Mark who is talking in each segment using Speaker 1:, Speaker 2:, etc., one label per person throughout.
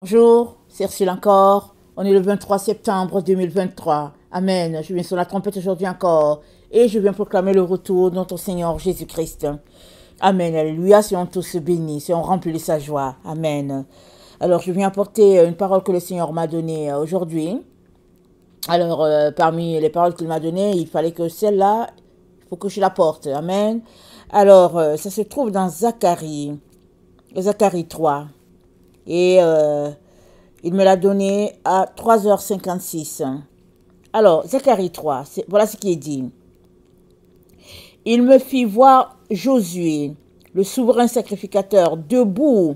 Speaker 1: Bonjour, c'est Ursule encore. On est le 23 septembre 2023. Amen. Je viens sur la trompette aujourd'hui encore et je viens proclamer le retour de notre Seigneur Jésus-Christ. Amen. Alléluia. Soyons tous bénis, soyons remplis de sa joie. Amen. Alors, je viens apporter une parole que le Seigneur m'a donnée aujourd'hui. Alors, parmi les paroles qu'il m'a données, il fallait que celle-là, il faut que je la porte. Amen. Alors, ça se trouve dans Zacharie 3. Et il me l'a donné à 3h56. Alors, Zacharie 3, voilà ce qui est dit. Il me fit voir Josué, le souverain sacrificateur, debout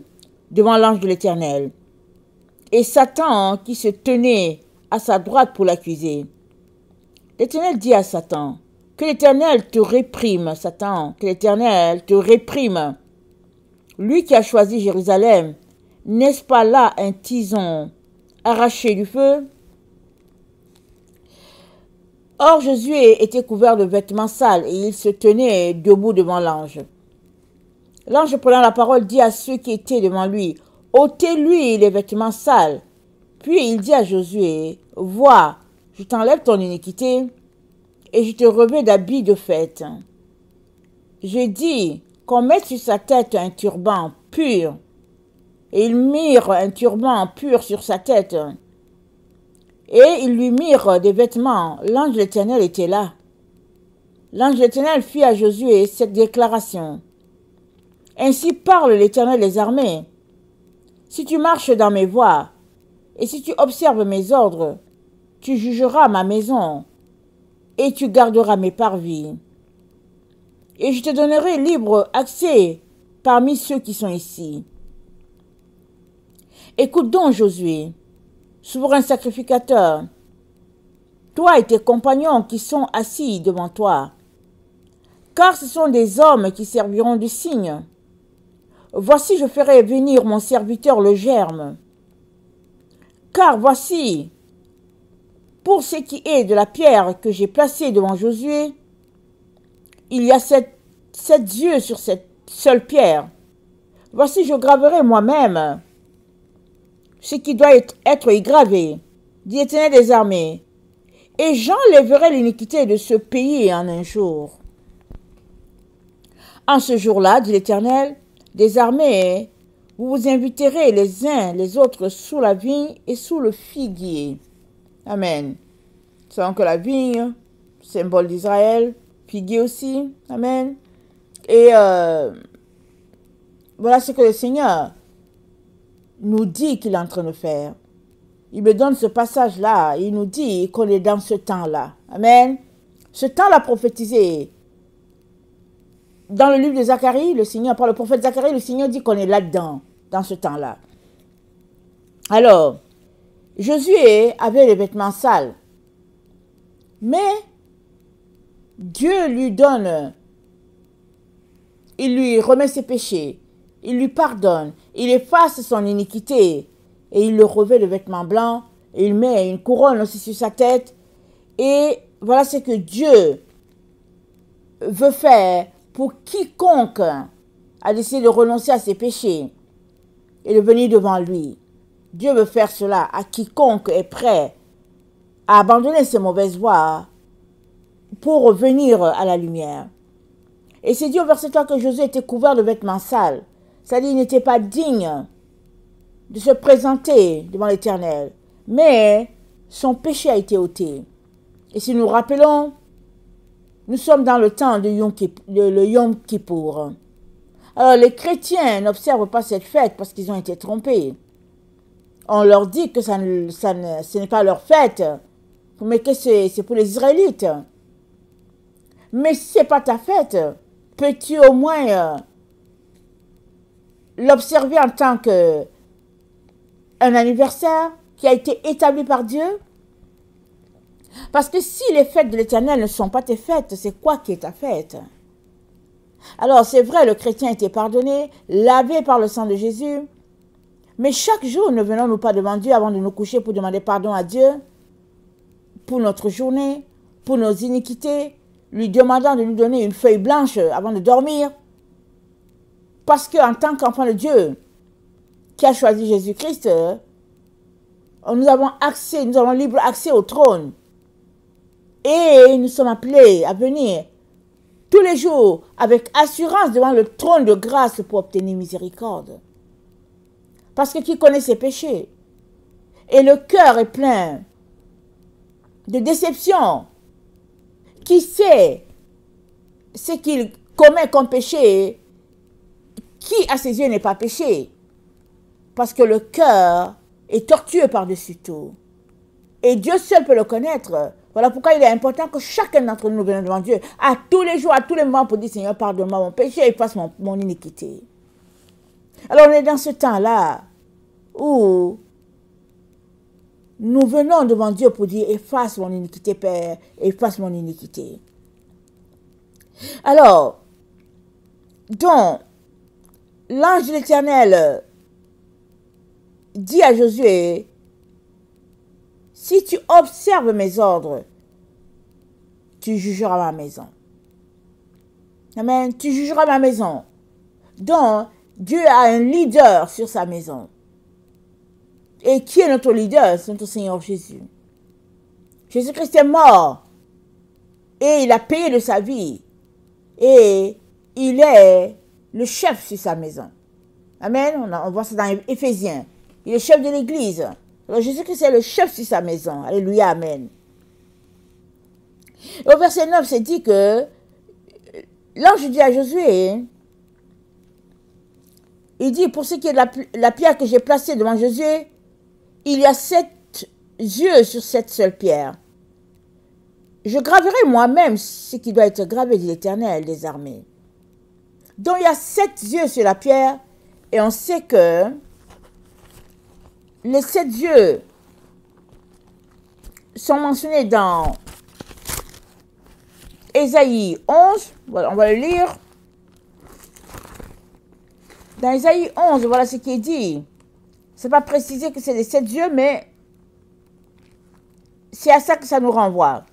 Speaker 1: devant l'ange de l'Éternel, et Satan qui se tenait à sa droite pour l'accuser. L'Éternel dit à Satan, que l'Éternel te réprime, Satan, que l'Éternel te réprime. Lui qui a choisi Jérusalem, n'est-ce pas là un tison arraché du feu? Or Josué était couvert de vêtements sales et il se tenait debout devant l'ange. L'ange prenant la parole dit à ceux qui étaient devant lui, ôtez-lui les vêtements sales. Puis il dit à Josué, vois, je t'enlève ton iniquité et je te revêts d'habits de fête. Je dis qu'on mette sur sa tête un turban pur. Et ils mirent un turban pur sur sa tête. Et ils lui mirent des vêtements. L'ange de l'Éternel était là. L'ange de l'Éternel fit à Josué cette déclaration. Ainsi parle l'Éternel des armées. Si tu marches dans mes voies, et si tu observes mes ordres, tu jugeras ma maison, et tu garderas mes parvis. Et je te donnerai libre accès parmi ceux qui sont ici. Écoute donc, Josué, souverain sacrificateur, toi et tes compagnons qui sont assis devant toi, car ce sont des hommes qui serviront de signe. Voici, je ferai venir mon serviteur le germe. Car voici, pour ce qui est de la pierre que j'ai placée devant Josué, il y a sept yeux sur cette seule pierre. Voici, je graverai moi-même ce qui doit être gravé, dit l'Éternel des armées, et j'enlèverai l'iniquité de ce pays en un jour. En ce jour-là, dit l'Éternel des armées, vous vous inviterez les uns les autres sous la vigne et sous le figuier. Amen. Nous savons que la vigne, symbole d'Israël, figuier aussi. Amen. Et voilà ce que le Seigneur nous dit qu'il est en train de faire. Il me donne ce passage-là. Il nous dit qu'on est dans ce temps-là. Amen. Ce temps-là prophétisé. Dans le livre de Zacharie, le Seigneur, par le prophète Zacharie, le Seigneur dit qu'on est là-dedans, dans ce temps-là. Alors, Josué avait les vêtements sales. Mais Dieu lui donne, il lui remet ses péchés. Il lui pardonne, il efface son iniquité et il le revêt de vêtements blancs et il met une couronne aussi sur sa tête. Et voilà ce que Dieu veut faire pour quiconque a décidé de renoncer à ses péchés et de venir devant lui. Dieu veut faire cela à quiconque est prêt à abandonner ses mauvaises voies pour revenir à la lumière. Et c'est dit au verset 3 que Josué était couvert de vêtements sales. C'est-à-dire qu'il n'était pas digne de se présenter devant l'Éternel. Mais son péché a été ôté. Et si nous rappelons, nous sommes dans le temps de Yom Kippour. Alors les chrétiens n'observent pas cette fête parce qu'ils ont été trompés. On leur dit que ce n'est pas leur fête, mais que c'est pour les Israélites. Mais si ce n'est pas ta fête, peux-tu au moins l'observer en tant qu'un anniversaire qui a été établi par Dieu? Parce que si les fêtes de l'Éternel ne sont pas tes fêtes, c'est quoi qui est ta fête? Alors c'est vrai, le chrétien était pardonné, lavé par le sang de Jésus, mais chaque jour ne venons-nous pas devant Dieu avant de nous coucher pour demander pardon à Dieu pour notre journée, pour nos iniquités, lui demandant de nous donner une feuille blanche avant de dormir? Parce qu'en tant qu'enfant de Dieu, qui a choisi Jésus-Christ, Nous avons accès, nous avons libre accès au trône. Et nous sommes appelés à venir tous les jours avec assurance devant le trône de grâce pour obtenir miséricorde. Parce que qui connaît ses péchés? Et le cœur est plein de déception. Qui sait ce qu'il commet comme péché? Qui à ses yeux n'est pas péché? Parce que le cœur est tortueux par-dessus tout. Et Dieu seul peut le connaître. Voilà pourquoi il est important que chacun d'entre nous vienne devant Dieu à tous les jours, à tous les moments pour dire Seigneur, pardonne-moi mon péché et efface mon iniquité. Alors on est dans ce temps-là où nous venons devant Dieu pour dire efface mon iniquité, Père, efface mon iniquité. Alors, donc, l'ange de l'Éternel dit à Josué, si tu observes mes ordres, tu jugeras ma maison. Amen. Tu jugeras ma maison. Donc, Dieu a un leader sur sa maison. Et qui est notre leader? C'est notre Seigneur Jésus. Jésus-Christ est mort. Et il a payé de sa vie. Et il est le chef sur sa maison. Amen. On voit ça dans Éphésiens. Il est chef de l'Église. Alors Jésus-Christ est le chef sur sa maison. Alléluia, amen. Et au verset 9, c'est dit que l'ange dit à Josué, il dit, pour ce qui est de la pierre que j'ai placée devant Josué, il y a 7 yeux sur cette seule pierre. Je graverai moi-même ce qui doit être gravé de l'Éternel des armées. Donc il y a 7 yeux sur la pierre, et on sait que les 7 yeux sont mentionnés dans Ésaïe 11. Voilà, on va le lire. Dans Ésaïe 11, voilà ce qui est dit. Ce n'est pas précisé que c'est les 7 yeux, mais c'est à ça que ça nous renvoie.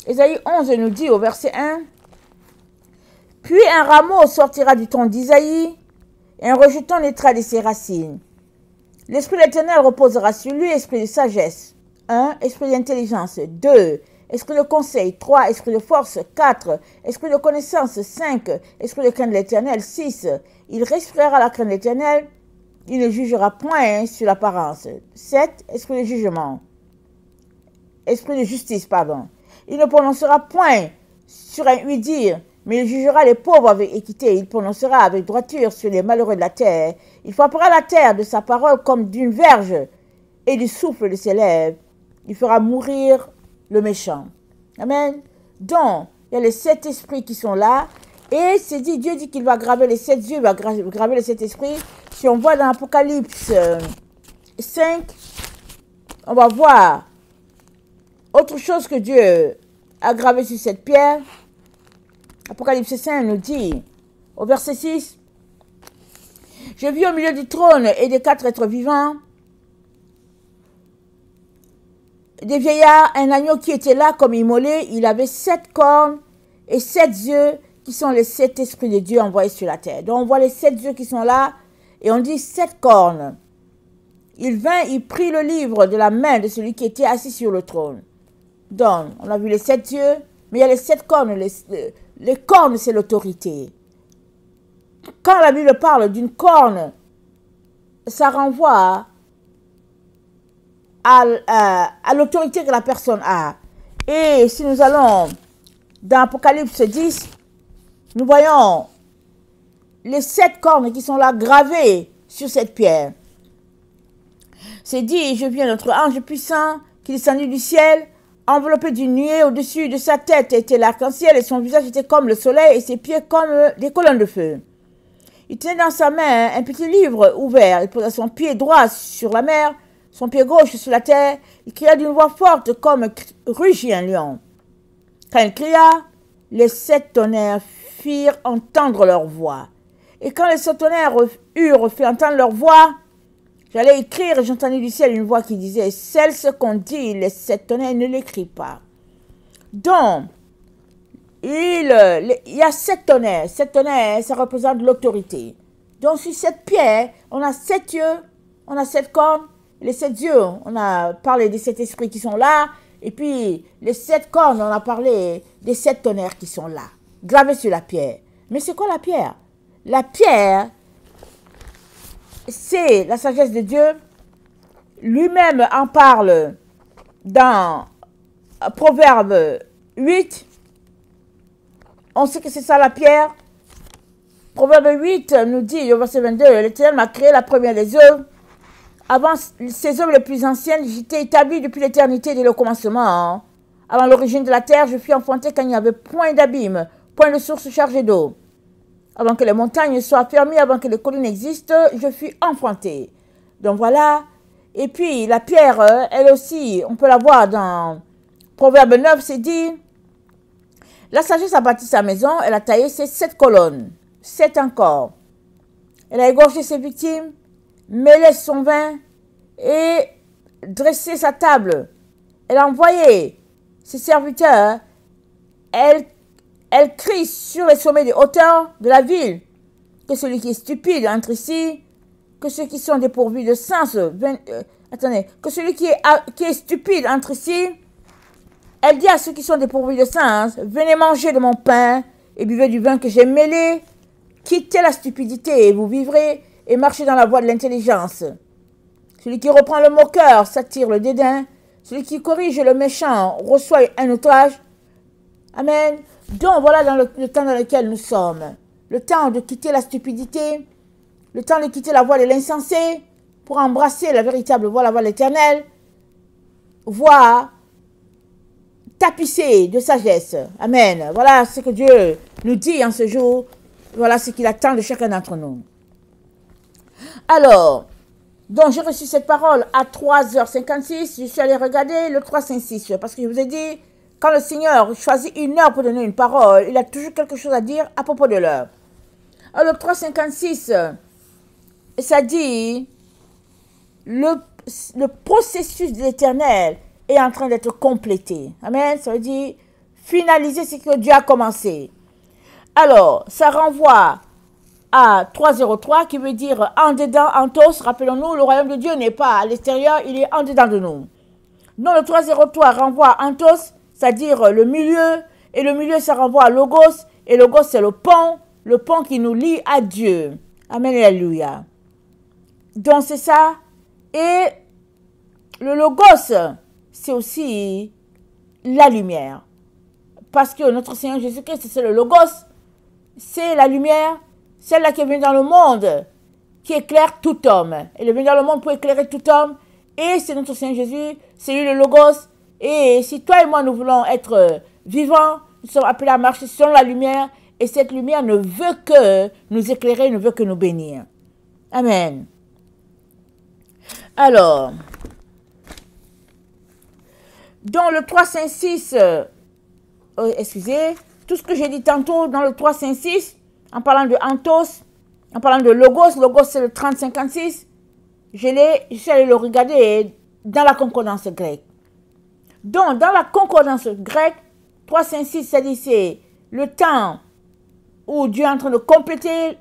Speaker 1: Ésaïe 11 nous dit au verset 1, « Puis un rameau sortira du tronc d'Isaïe, et un rejeton naîtra de ses racines. L'esprit de l'Éternel reposera sur lui, esprit de sagesse. 1. Esprit d'intelligence. 2. Esprit de conseil. 3. Esprit de force. 4. Esprit de connaissance. 5. Esprit de crainte de l'Éternel. 6. Il respirera la crainte de l'Éternel. Il ne jugera point sur l'apparence. 7. Esprit de jugement. Esprit de justice, pardon. Il ne prononcera point sur un oui-dire, mais il jugera les pauvres avec équité. Il prononcera avec droiture sur les malheureux de la terre. Il frappera la terre de sa parole comme d'une verge et du souffle de ses lèvres. Il fera mourir le méchant. Amen. Donc, il y a les 7 esprits qui sont là. Et c'est dit, Dieu dit qu'il va graver les 7 yeux, il va graver les 7 esprits. Si on voit dans Apocalypse 5, on va voir autre chose que Dieu a gravé sur cette pierre. Apocalypse 5 nous dit, au verset 6, « Je vis au milieu du trône et des 4 êtres vivants, des vieillards, un agneau qui était là comme immolé. Il avait 7 cornes et 7 yeux qui sont les 7 esprits de Dieu envoyés sur la terre. » Donc on voit les 7 yeux qui sont là et on dit 7 cornes. Il vint, il prit le livre de la main de celui qui était assis sur le trône. Donc on a vu les 7 yeux, mais il y a les 7 cornes. Les cornes, c'est l'autorité. Quand la Bible parle d'une corne, ça renvoie à l'autorité que la personne a. Et si nous allons dans Apocalypse 10, nous voyons les 7 cornes qui sont là gravées sur cette pierre. C'est dit, je vis notre ange puissant qui descendit du ciel, enveloppé d'une nuée. Au-dessus de sa tête était l'arc-en-ciel et son visage était comme le soleil et ses pieds comme des colonnes de feu. Il tenait dans sa main un petit livre ouvert. Il posa son pied droit sur la mer, son pied gauche sur la terre. Il cria d'une voix forte comme rugit un lion. Quand il cria, les 7 tonnerres firent entendre leur voix. Et quand les 7 tonnerres eurent fait entendre leur voix, j'allais écrire et j'entendis du ciel une voix qui disait, « Celle ce qu'on dit, les 7 tonnerres, ne l'écrit pas. » Donc, il y a 7 tonnerres. 7 tonnerres, ça représente l'autorité. Donc, sur cette pierre, on a 7 yeux, on a 7 cornes les 7 yeux, on a parlé des 7 esprits qui sont là. Et puis, les 7 cornes, on a parlé des 7 tonnerres qui sont là, gravés sur la pierre. Mais c'est quoi la pierre? La pierre, c'est la sagesse de Dieu. Lui-même en parle dans Proverbe 8. On sait que c'est ça la pierre. Proverbe 8 nous dit, au verset 22, l'Éternel m'a créé la première des œuvres. Avant ces œuvres les plus anciennes, j'étais établi depuis l'éternité dès le commencement. Avant l'origine de la terre, je fus enfanté quand il n'y avait point d'abîme, point de source chargée d'eau. Avant que les montagnes soient fermées, avant que les collines existent, je fus enfanté. Donc voilà. Et puis la pierre, elle aussi, on peut la voir dans Proverbe 9, c'est dit, la sagesse a bâti sa maison, elle a taillé ses 7 colonnes, 7 encore. Elle a égorgé ses victimes, mêlé son vin et dressé sa table. Elle a envoyé ses serviteurs, elle crie sur les sommets des hauteurs de la ville que celui qui est stupide entre ici, que ceux qui sont dépourvus de sens, que celui qui est stupide entre ici. Elle dit à ceux qui sont dépourvus de sens, venez manger de mon pain et buvez du vin que j'ai mêlé, quittez la stupidité et vous vivrez, et marchez dans la voie de l'intelligence. Celui qui reprend le moqueur s'attire le dédain, celui qui corrige le méchant reçoit un outrage. Amen. Donc voilà dans le temps dans lequel nous sommes. Le temps de quitter la stupidité, le temps de quitter la voie de l'insensé pour embrasser la véritable voie, la voie de l'éternel, voie tapissée de sagesse. Amen. Voilà ce que Dieu nous dit en ce jour. Voilà ce qu'il attend de chacun d'entre nous. Alors, donc j'ai reçu cette parole à 3h56. Je suis allée regarder le 356 parce que je vous ai dit, quand le Seigneur choisit une heure pour donner une parole, il a toujours quelque chose à dire à propos de l'heure. Alors, le 356, ça dit, le processus de l'éternel est en train d'être complété. Amen. Ça veut dire finaliser ce que Dieu a commencé. Alors, ça renvoie à 303 qui veut dire en dedans, entos. Rappelons-nous, le royaume de Dieu n'est pas à l'extérieur, il est en dedans de nous. Donc, le 303 renvoie à entos, c'est-à-dire le milieu. Et le milieu, ça renvoie à logos. Et logos, c'est le pont qui nous lie à Dieu. Amen, alléluia. Donc, c'est ça. Et le logos, c'est aussi la lumière. Parce que notre Seigneur Jésus-Christ, c'est le logos. C'est la lumière, celle-là qui est venue dans le monde, qui éclaire tout homme. Elle est venue dans le monde pour éclairer tout homme. Et c'est notre Seigneur Jésus, c'est lui le logos. Et si toi et moi, nous voulons être vivants, nous sommes appelés à marcher selon la lumière. Et cette lumière ne veut que nous éclairer, ne veut que nous bénir. Amen. Alors, dans le 356, excusez, tout ce que j'ai dit tantôt dans le 356, en parlant de antos, en parlant de logos, logos c'est le 3056, je suis allé le regarder dans la concordance grecque. Donc, dans la concordance grecque, 356, ça dit c'est le temps où Dieu est en train de compléter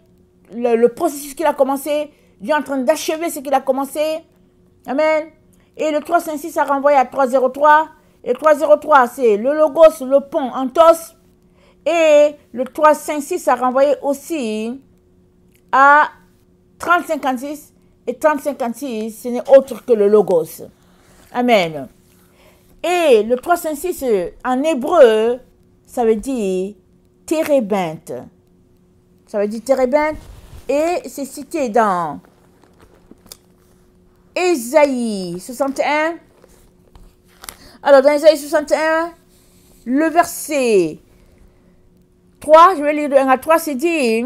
Speaker 1: le processus qu'il a commencé, Dieu est en train d'achever ce qu'il a commencé. Amen. Et le 356, ça renvoie à 303. Et 303, c'est le logos, le pont, entos. Et le 356, ça renvoyait aussi à 3056. Et 3056, ce n'est autre que le logos. Amen. Et le 356, en hébreu, ça veut dire térébinthe. Ça veut dire térébinthe. Et c'est cité dans Ésaïe 61. Alors, dans Ésaïe 61, le verset 3, je vais lire de 1 à 3, c'est dit,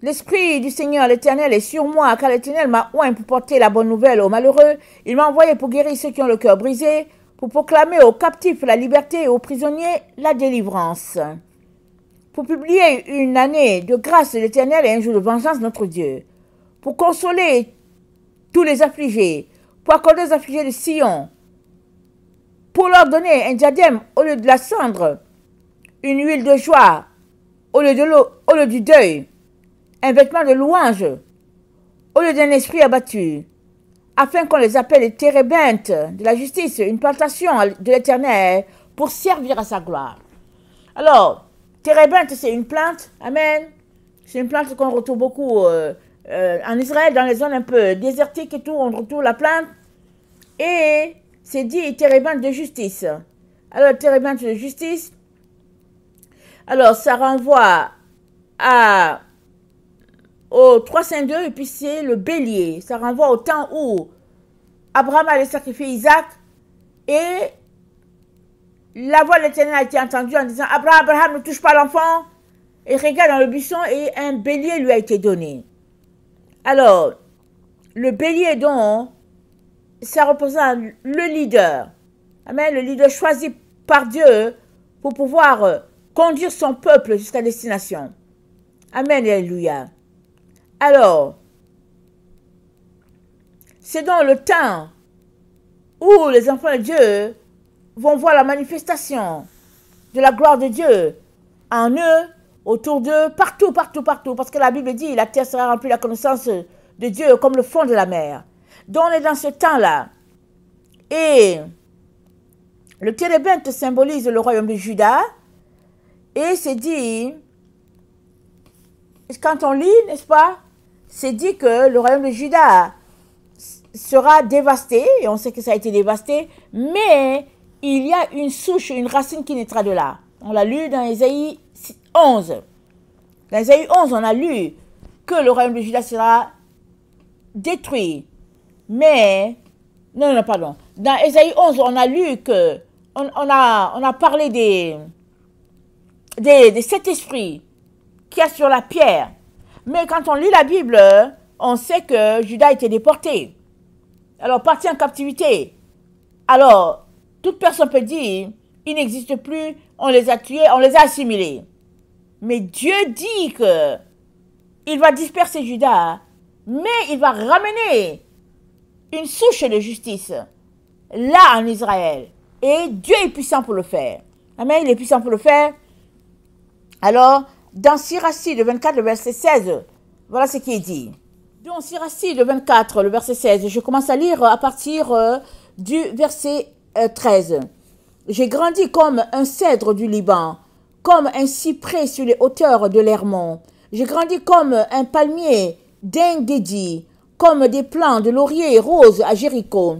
Speaker 1: l'Esprit du Seigneur, l'Éternel, est sur moi, car l'Éternel m'a oint pour porter la bonne nouvelle aux malheureux. Il m'a envoyé pour guérir ceux qui ont le cœur brisé, pour proclamer aux captifs la liberté et aux prisonniers la délivrance. Pour publier une année de grâce de l'Éternel et un jour de vengeance de notre Dieu. Pour consoler tous les affligés, pour accorder aux affligés de Sion, pour leur donner un diadème au lieu de la cendre, une huile de joie au lieu de l'eau, au lieu du deuil, un vêtement de louange au lieu d'un esprit abattu, afin qu'on les appelle les térébintes de la justice, une plantation de l'Éternel pour servir à sa gloire. Alors, térébinthe, c'est une plante, amen. C'est une plante qu'on retrouve beaucoup en Israël, dans les zones un peu désertiques et tout, on retrouve la plante. Et c'est dit térébinthe de justice. Alors, térébinthe de justice, alors ça renvoie au 352 et puis c'est le bélier. Ça renvoie au temps où Abraham allait sacrifier Isaac et la voix de l'Éternel a été entendue en disant Abraham, ne touche pas l'enfant. Et regarde dans le buisson et un bélier lui a été donné. Alors, le bélier donc, ça représente le leader. Amen, le leader choisi par Dieu pour pouvoir conduire son peuple jusqu'à destination. Amen, alléluia. Alors, c'est dans le temps où les enfants de Dieu vont voir la manifestation de la gloire de Dieu en eux, autour d'eux, partout, partout, partout. Parce que la Bible dit, la terre sera remplie de la connaissance de Dieu comme le fond de la mer. Donc on est dans ce temps-là. Et le térébinthe symbolise le royaume de Juda. Et c'est dit, quand on lit, n'est-ce pas, c'est dit que le royaume de Juda sera dévasté, et on sait que ça a été dévasté, mais il y a une souche, une racine qui naîtra de là. On l'a lu dans Ésaïe 11. Dans Ésaïe 11, on a lu que le royaume de Juda sera détruit. Mais, non, pardon. Dans Ésaïe 11, on a lu que, on a parlé des 7 esprits qu'il y a sur la pierre. Mais quand on lit la Bible, on sait que Juda a été déporté. Alors, parti en captivité. Alors, toute personne peut dire, il n'existe plus, on les a tués, on les a assimilés. Mais Dieu dit que il va disperser Juda, mais il va ramener une souche de justice là en Israël. Et Dieu est puissant pour le faire. Amen, il est puissant pour le faire. Alors, dans Siracide 24, le verset 16, voilà ce qui est dit. Dans Siracide 24, le verset 16, je commence à lire à partir du verset 13. J'ai grandi comme un cèdre du Liban, comme un cyprès sur les hauteurs de l'Hermon. J'ai grandi comme un palmier d'En-Gedi, comme des plants de laurier rose à Jéricho,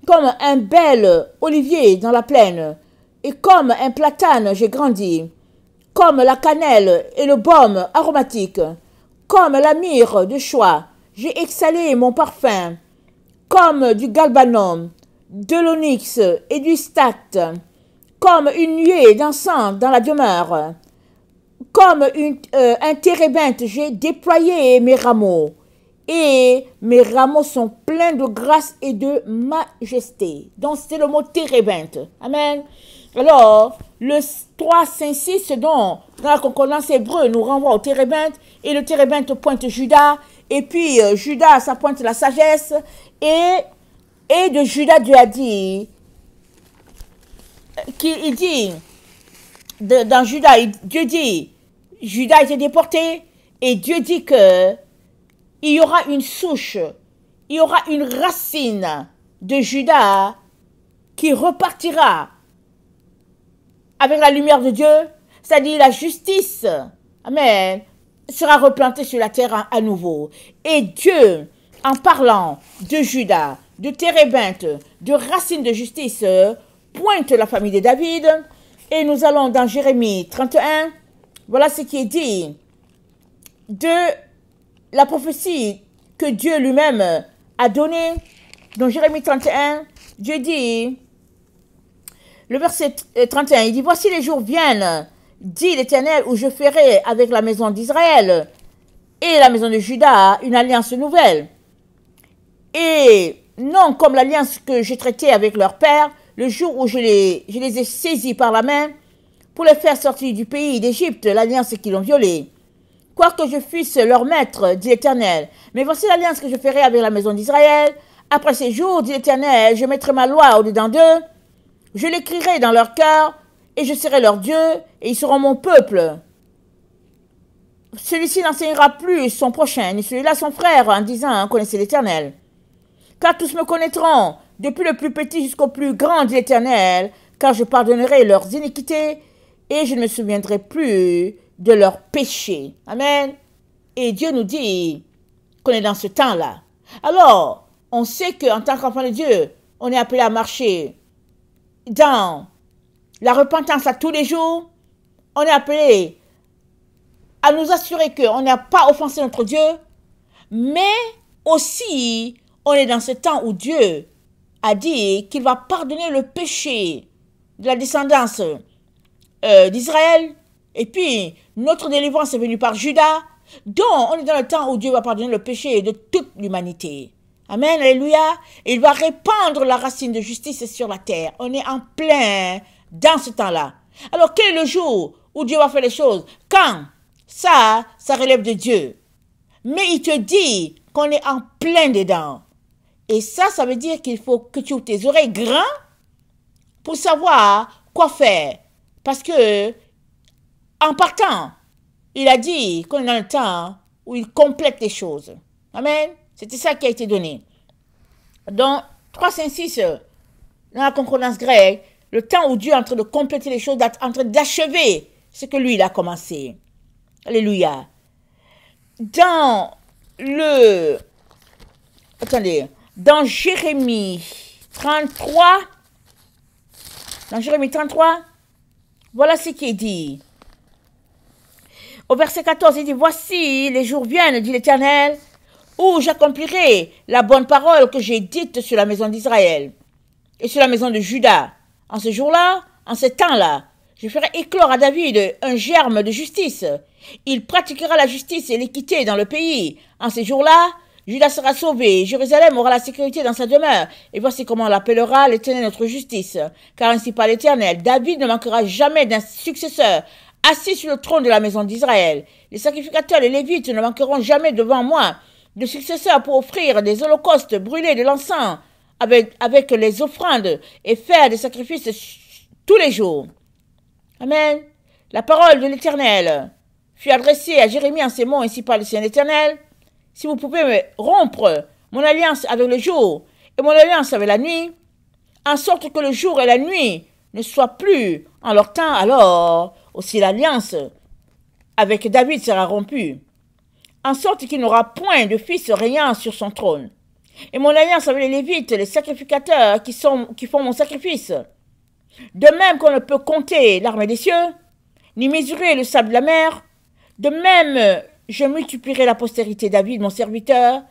Speaker 1: comme un bel olivier dans la plaine, et comme un platane j'ai grandi, comme la cannelle et le baume aromatique, comme la myrrhe de choix, j'ai exhalé mon parfum, comme du galbanum, de l'onyx et du stacte, comme une nuée d'encens dans la demeure, comme un térébinthe, j'ai déployé mes rameaux, et mes rameaux sont pleins de grâce et de majesté. Donc c'est le mot térébinthe. Amen. Alors, le 3, 5, 6, dans la concordance hébreu, nous renvoie au térébinthe, et le térébinthe pointe Juda, et puis Juda, ça pointe la sagesse, et de Juda, Dieu a dit, il dit, dans Juda, Dieu dit, Juda a été déporté, et Dieu dit que il y aura une souche, il y aura une racine de Juda qui repartira avec la lumière de Dieu, c'est-à-dire la justice, amen, sera replantée sur la terre à nouveau. Et Dieu, en parlant de Juda, de térébinthe, de racine de justice, pointe la famille de David. Et nous allons dans Jérémie 31, voilà ce qui est dit de la prophétie que Dieu lui-même a donnée. Dans Jérémie 31, Dieu dit, le verset 31, il dit, voici les jours viennent, dit l'Éternel, où je ferai avec la maison d'Israël et la maison de Juda une alliance nouvelle. Et non comme l'alliance que j'ai traitée avec leur père, le jour où je les ai saisis par la main pour les faire sortir du pays d'Égypte, l'alliance qu'ils ont violée. Quoique je fusse leur maître, dit l'Éternel. Mais voici l'alliance que je ferai avec la maison d'Israël. Après ces jours, dit l'Éternel, je mettrai ma loi au-dedans d'eux. Je l'écrirai dans leur cœur, et je serai leur Dieu, et ils seront mon peuple. Celui-ci n'enseignera plus son prochain, ni celui-là son frère, en disant, connaissez l'Éternel. Car tous me connaîtront, depuis le plus petit jusqu'au plus grand, dit l'Éternel, car je pardonnerai leurs iniquités et je ne me souviendrai plus de leurs péchés. Amen. Et Dieu nous dit qu'on est dans ce temps-là. Alors, on sait qu'en tant qu'enfant de Dieu, on est appelé à marcher dans la repentance à tous les jours. On est appelé à nous assurer qu'on n'a pas offensé notre Dieu, mais aussi, on est dans ce temps où Dieu a dit qu'il va pardonner le péché de la descendance d'Israël. Et puis, notre délivrance est venue par Judas. Donc, on est dans le temps où Dieu va pardonner le péché de toute l'humanité. Amen, alléluia. Il va répandre la racine de justice sur la terre. On est en plein dans ce temps-là. Alors, quel est le jour où Dieu va faire les choses? Quand? Ça relève de Dieu. Mais il te dit qu'on est en plein dedans. Et ça veut dire qu'il faut que tu ouvres tes oreilles grands pour savoir quoi faire. Parce que, en partant, il a dit qu'on est dans le temps où il complète les choses. Amen. C'était ça qui a été donné. Dans 356, dans la concordance grecque, le temps où Dieu est en train de compléter les choses, en train d'achever ce que lui, il a commencé. Alléluia. Dans dans Jérémie 33, voilà ce qui est dit. Au verset 14, il dit, voici, les jours viennent, dit l'Éternel, où j'accomplirai la bonne parole que j'ai dite sur la maison d'Israël et sur la maison de Juda. En ce jour-là, en ce temps-là, je ferai éclore à David un germe de justice. Il pratiquera la justice et l'équité dans le pays. En ces jours-là, Juda sera sauvé, Jérusalem aura la sécurité dans sa demeure. Et voici comment on l'appellera l'Éternel notre justice. Car ainsi par l'Éternel, David ne manquera jamais d'un successeur assis sur le trône de la maison d'Israël. Les sacrificateurs, les Lévites ne manqueront jamais devant moi de successeurs pour offrir des holocaustes, brûler de l'encens avec les offrandes et faire des sacrifices tous les jours. Amen. La parole de l'Éternel fut adressée à Jérémie en ces mots, ainsi par le Seigneur l'Éternel. Si vous pouvez me rompre mon alliance avec le jour et mon alliance avec la nuit, en sorte que le jour et la nuit ne soient plus en leur temps, alors aussi l'alliance avec David sera rompue, en sorte qu'il n'aura point de fils régnant sur son trône. Et mon alliance avec les Lévites, les sacrificateurs qui font mon sacrifice, de même qu'on ne peut compter l'armée des cieux, ni mesurer le sable de la mer, de même je multiplierai la postérité de David, mon serviteur,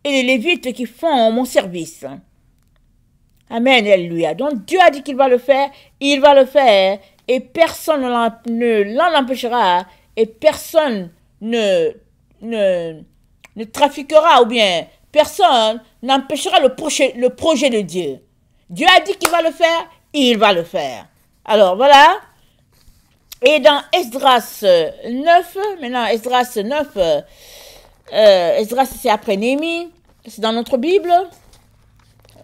Speaker 1: et les Lévites qui font mon service. Amen, alléluia. Donc Dieu a dit qu'il va le faire, il va le faire, et personne ne l'en empêchera, et personne ne trafiquera, ou bien personne n'empêchera le projet de Dieu. Dieu a dit qu'il va le faire, il va le faire. Alors voilà. Et dans Esdras 9, maintenant Esdras 9, Esdras c'est après Néhémie, c'est dans notre Bible.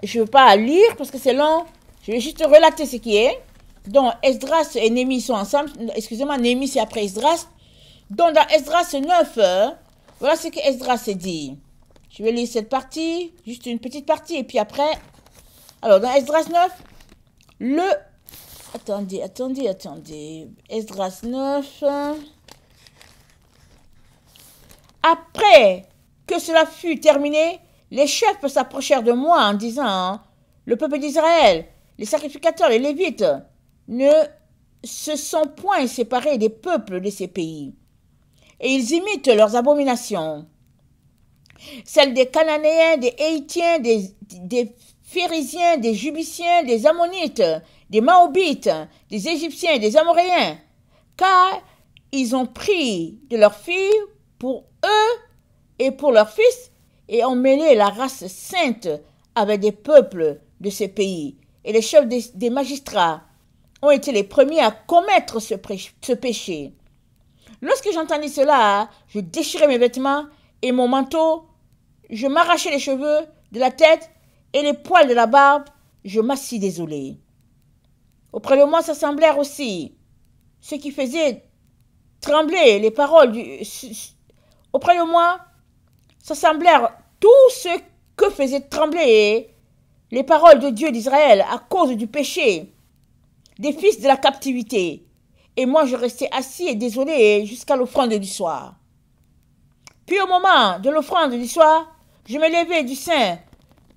Speaker 1: Je ne veux pas lire parce que c'est long, je vais juste relater ce qui est. Donc Esdras et Néhémie sont ensemble, excusez-moi, Néhémie c'est après Esdras. Donc dans Esdras 9, voilà ce que Esdras dit. Je vais lire cette partie, juste une petite partie, et puis après, alors dans Esdras 9, Attendez. Esdras 9. Après que cela fut terminé, les chefs s'approchèrent de moi en disant, le peuple d'Israël, les sacrificateurs, les Lévites, ne se sont point séparés des peuples de ces pays. Et ils imitent leurs abominations. Celles des Cananéens, des Héitiens, des Phérésiens, des Jubiciens, des Ammonites, des Maobites, des Égyptiens et des Amoréens, car ils ont pris de leurs filles pour eux et pour leurs fils, et ont mêlé la race sainte avec des peuples de ces pays. Et les chefs des magistrats ont été les premiers à commettre ce péché. Lorsque j'entendis cela, je déchirai mes vêtements et mon manteau, je m'arrachai les cheveux de la tête et les poils de la barbe, je m'assis désolé. Auprès de moi s'assemblèrent aussi ceux qui faisaient trembler les paroles auprès de moi s'assemblèrent tous ceux que faisaient trembler les paroles de Dieu d'Israël à cause du péché des fils de la captivité. Et moi, je restais assis et désolé jusqu'à l'offrande du soir. Puis au moment de l'offrande du soir, je me levai du sein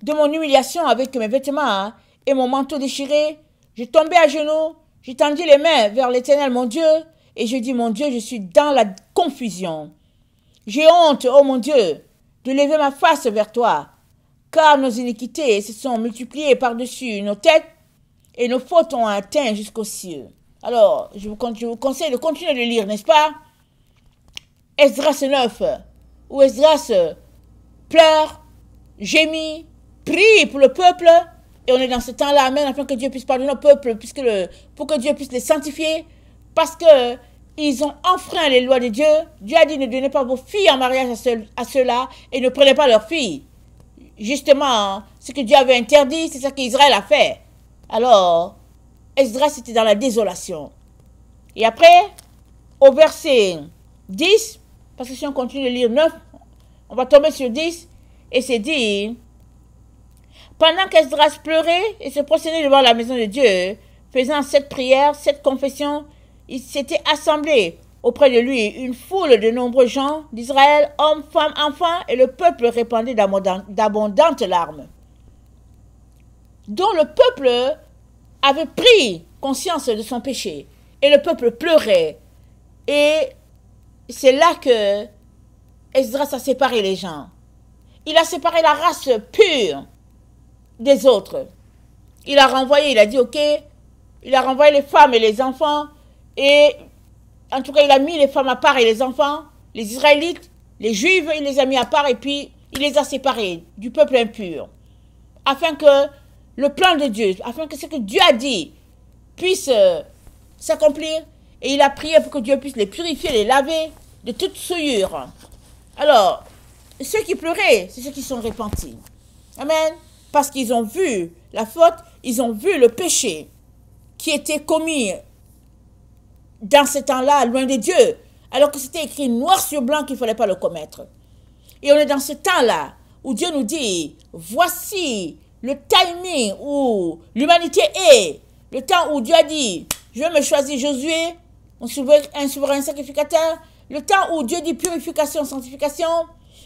Speaker 1: de mon humiliation avec mes vêtements et mon manteau déchiré. Je tombais à genoux, je tendis les mains vers l'Éternel mon Dieu, et je dis, mon Dieu, je suis dans la confusion. J'ai honte, oh mon Dieu, de lever ma face vers toi, car nos iniquités se sont multipliées par-dessus nos têtes, et nos fautes ont atteint jusqu'aux cieux. Alors, je vous conseille de continuer de lire, n'est-ce pas? Esdras 9, où Esdras pleure, gémit, prie pour le peuple, et on est dans ce temps-là, amen, afin que Dieu puisse pardonner au peuple, pour que Dieu puisse les sanctifier, parce que ils ont enfreint les lois de Dieu. Dieu a dit, ne donnez pas vos filles en mariage à ceux-là, et ne prenez pas leurs filles. Justement, ce que Dieu avait interdit, c'est ça qu'Israël a fait. Alors, Esdras était dans la désolation. Et après, au verset 10, parce que si on continue de lire 9, on va tomber sur 10, et c'est dit, pendant qu'Esdras pleurait et se prosternait devant la maison de Dieu, faisant cette prière, cette confession, il s'était assemblé auprès de lui une foule de nombreux gens d'Israël, hommes, femmes, enfants, et le peuple répandait d'abondantes larmes, dont le peuple avait pris conscience de son péché, et le peuple pleurait. Et c'est là que Esdras a séparé les gens. Il a séparé la race pure des autres. Il a renvoyé, il a dit ok, il a renvoyé les femmes et les enfants, et en tout cas il a mis les femmes à part et les enfants, les Israélites, les Juifs, il les a mis à part, et puis il les a séparés du peuple impur, afin que le plan de Dieu, afin que ce que Dieu a dit puisse s'accomplir, et il a prié pour que Dieu puisse les purifier, les laver de toute souillure. Alors, ceux qui pleuraient, c'est ceux qui sont repentis. Amen. Parce qu'ils ont vu la faute, ils ont vu le péché qui était commis dans ce temps-là, loin de Dieu, alors que c'était écrit noir sur blanc qu'il ne fallait pas le commettre. Et on est dans ce temps-là où Dieu nous dit, voici le timing où l'humanité est, le temps où Dieu a dit, je vais me choisir Josué, un souverain sacrificateur, le temps où Dieu dit purification, sanctification,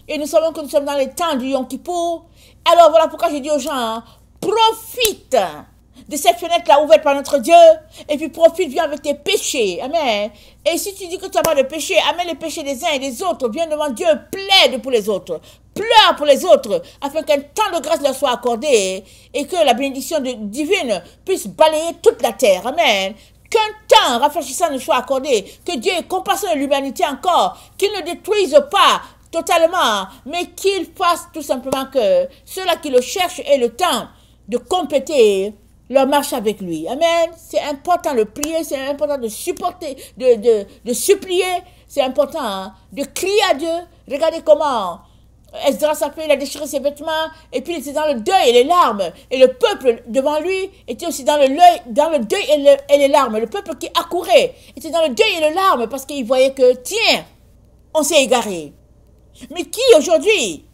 Speaker 1: et nous savons que nous sommes dans les temps du Yom Kippour. Alors voilà pourquoi je dis aux gens, profite de cette fenêtre-là ouverte par notre Dieu, et puis profite, viens avec tes péchés, amen. Et si tu dis que tu n'as pas de péché, amène les péchés des uns et des autres, viens devant Dieu, plaide pour les autres, pleure pour les autres, afin qu'un temps de grâce leur soit accordé, et que la bénédiction divine puisse balayer toute la terre, amen. Qu'un temps rafraîchissant nous soit accordé, que Dieu ait compassion de l'humanité encore, qu'il ne détruise pas totalement, mais qu'il fasse tout simplement que ceux-là qui le cherchent aient le temps de compléter leur marche avec lui. Amen. C'est important de prier, c'est important de supporter, de supplier, c'est important de crier à Dieu. Regardez comment Esdras a fait, il a déchiré ses vêtements, et puis il était dans le deuil et les larmes. Et le peuple devant lui était aussi dans le deuil et les larmes. Le peuple qui accourait était dans le deuil et les larmes parce qu'il voyait que, tiens, on s'est égaré. Mais qui aujourd'hui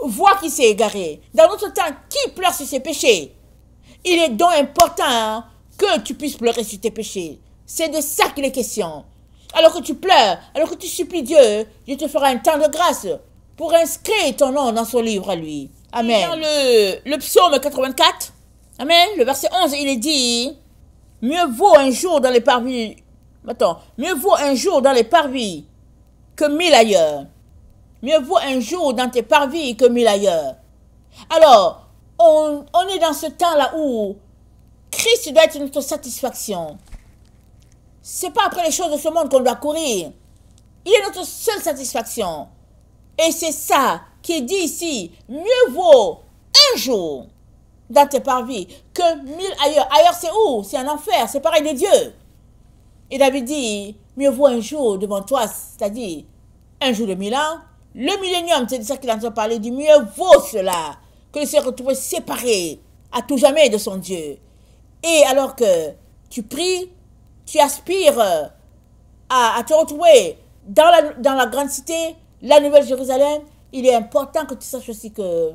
Speaker 1: voit qu'il s'est égaré? Dans notre temps, qui pleure sur ses péchés? Il est donc important que tu puisses pleurer sur tes péchés. C'est de ça qu'il est question. Alors que tu pleures, alors que tu supplies Dieu, Dieu te fera un temps de grâce pour inscrire ton nom dans son livre à lui. Amen. Dans le psaume 84, amen, le verset 11, il est dit, mieux vaut un jour dans les parvis, mieux vaut un jour dans les parvis que 1000 ailleurs. Mieux vaut un jour dans tes parvis que 1000 ailleurs. Alors, on est dans ce temps-là où Christ doit être notre satisfaction. C'est pas après les choses de ce monde qu'on doit courir. Il est notre seule satisfaction. Et c'est ça qui est dit ici. Mieux vaut un jour dans tes parvis que 1000 ailleurs. Ailleurs, c'est où? C'est un enfer. C'est pareil de Dieu. Et David dit, mieux vaut un jour devant toi, c'est-à-dire un jour de 1000 ans. Le millénium, c'est de ça qu'il entend parler, du mieux vaut cela que de se retrouver séparé à tout jamais de son Dieu. Et alors que tu pries, tu aspires à te retrouver dans la grande cité, la Nouvelle Jérusalem, il est important que tu saches aussi que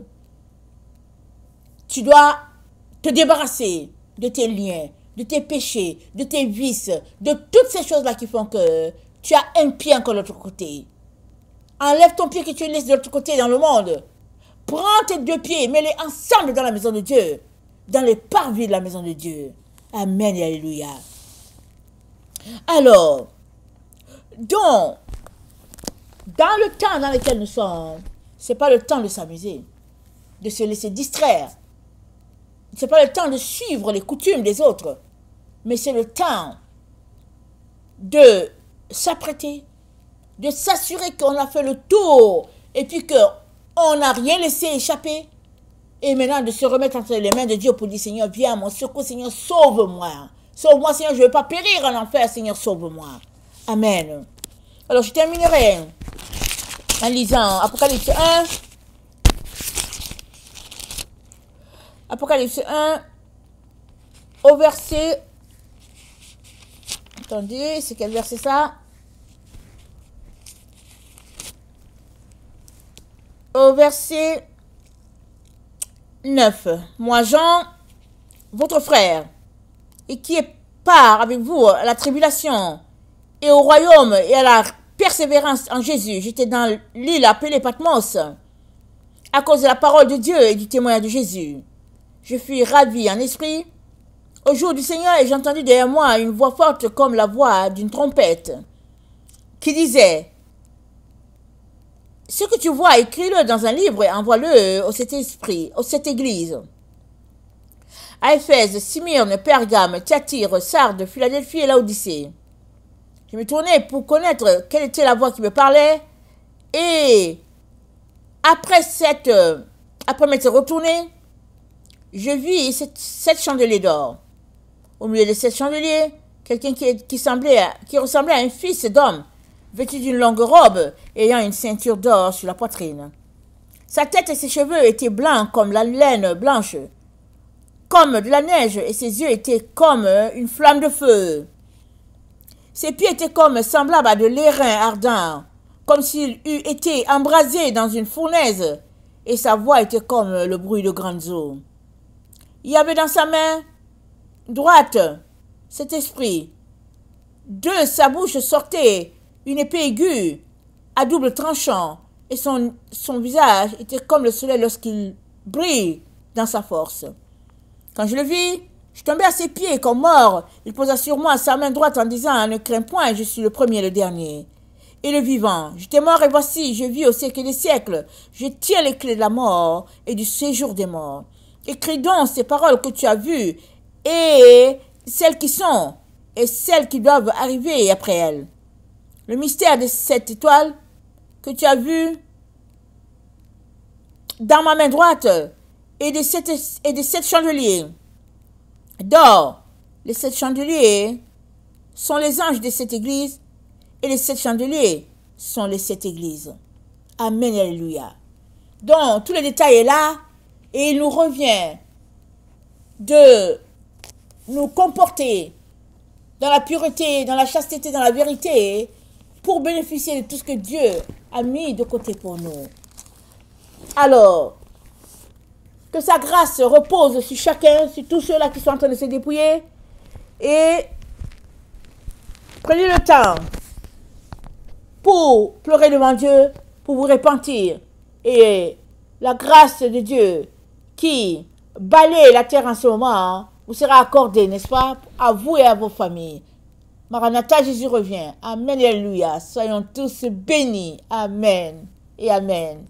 Speaker 1: Tu dois te débarrasser de tes liens, de tes péchés, de tes vices, de toutes ces choses-là qui font que tu as un pied encore de l'autre côté. Enlève ton pied que tu laisses de l'autre côté dans le monde. Prends tes deux pieds, mets-les ensemble dans la maison de Dieu, dans les parvis de la maison de Dieu. Amen et alléluia. Alors, donc, dans le temps dans lequel nous sommes, ce n'est pas le temps de s'amuser, de se laisser distraire. Ce n'est pas le temps de suivre les coutumes des autres, mais c'est le temps de s'apprêter, de s'assurer qu'on a fait le tour et puis qu'on n'a rien laissé échapper. Et maintenant de se remettre entre les mains de Dieu pour dire, Seigneur, viens à mon secours, Seigneur, sauve-moi. Sauve-moi, Seigneur, je ne veux pas périr en enfer, Seigneur, sauve-moi. Amen. Alors, je terminerai en lisant Apocalypse 1. Apocalypse 1, au verset... Attendez, c'est quel verset ça? Au verset 9. Moi, Jean, votre frère, et qui est part avec vous à la tribulation et au royaume et à la persévérance en Jésus. J'étais dans l'île appelée Patmos à cause de la parole de Dieu et du témoignage de Jésus. Je fus ravi en esprit au jour du Seigneur et j'ai entendu derrière moi une voix forte comme la voix d'une trompette qui disait: ce que tu vois, écris-le dans un livre et envoie-le au cette église. À Éphèse, Smyrne, Pergame, Thyatire, Sardes, Philadelphie et Laodicée. Je me tournais pour connaître quelle était la voix qui me parlait. Et après m'être retourné, je vis sept chandeliers d'or. Au milieu de sept chandeliers, quelqu'un qui ressemblait à un fils d'homme, vêtu d'une longue robe, ayant une ceinture d'or sur la poitrine. Sa tête et ses cheveux étaient blancs comme la laine blanche, comme de la neige, et ses yeux étaient comme une flamme de feu. Ses pieds étaient semblables à de l'airain ardent, comme s'il eût été embrasé dans une fournaise, et sa voix était comme le bruit de grandes eaux. Il y avait dans sa main droite cet esprit. De sa bouche sortait une épée aiguë à double tranchant, et son visage était comme le soleil lorsqu'il brille dans sa force. Quand je le vis, je tombais à ses pieds comme mort. Il posa sur moi sa main droite en disant: ne crains point, je suis le premier et le dernier, et le vivant. J'étais mort et voici, je vis au siècle des siècles. Je tiens les clés de la mort et du séjour des morts. Écris donc ces paroles que tu as vues, et celles qui sont, et celles qui doivent arriver après elles. Le mystère de cette étoile que tu as vue dans ma main droite, et des sept chandeliers d'or. Les sept chandeliers sont les anges de cette église, et les sept chandeliers sont les sept églises. Amen et alléluia. Donc, tous les détails est là, et il nous revient de nous comporter dans la pureté, dans la chasteté, dans la vérité, pour bénéficier de tout ce que Dieu a mis de côté pour nous. Alors, que sa grâce repose sur chacun, sur tous ceux-là qui sont en train de se dépouiller, et prenez le temps pour pleurer devant Dieu, pour vous repentir, et la grâce de Dieu qui balaye la terre en ce moment vous sera accordée, n'est-ce pas, à vous et à vos familles. Maranatha, Jésus revient. Amen et alléluia. Soyons tous bénis. Amen et amen.